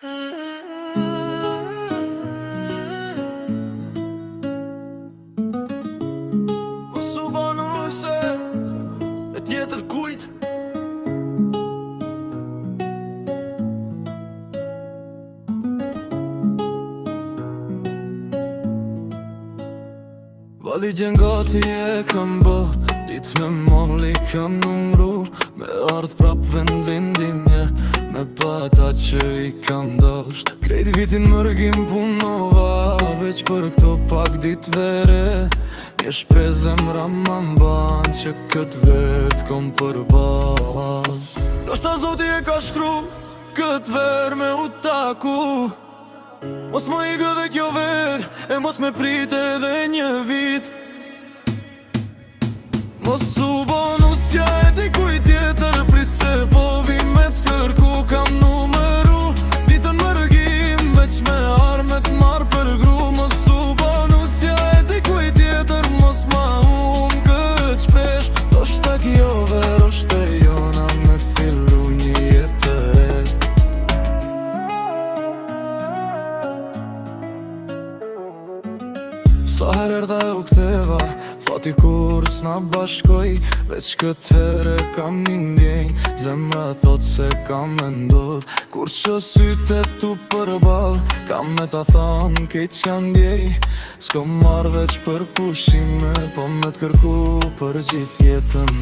Mos u banu se e tjetër kujt. Vali gjen gati e kam bë, dit me molli kam numru, me ardh prap vend lindimje, me pata që i kam dasht. Krejt vitin mërgim punova, veç për këto pak dit vere. Një shpre zemra ma mban që kët vet kom përball. Ndoshta Zoti e ka shkru kët ver me u taku. Mos më ikë dhe kjo ver, e mos me prit edhe një vit. Mos u bonusja e dikuj tjetër, prit se po vi me t'kërku. Kam numëru ditën mërgim, veç me armet marr për gru. Mos u bonusja e dikuj tjetër, mos ma këtë shpesh. Ndoshta kjo ver është e jona, me fillu një jetë e re. Sa herë dhe u ktheva, fati kur s'na bashkoj. Veç këtë herë kam një ndjenj, zemra thot se kam me ndodh. Kur që syte tu përball, kam me ta than kejt që ndjej. S'ko marr veç për pushime, po me t'kërku për gjithë jetën.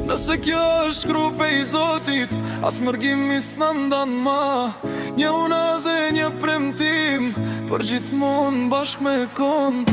Nëse kjo është shkrupe i Zotit, as mërgimi s'na ndan ma. Një unaze, një premtim, për gjithmon bashk me kon.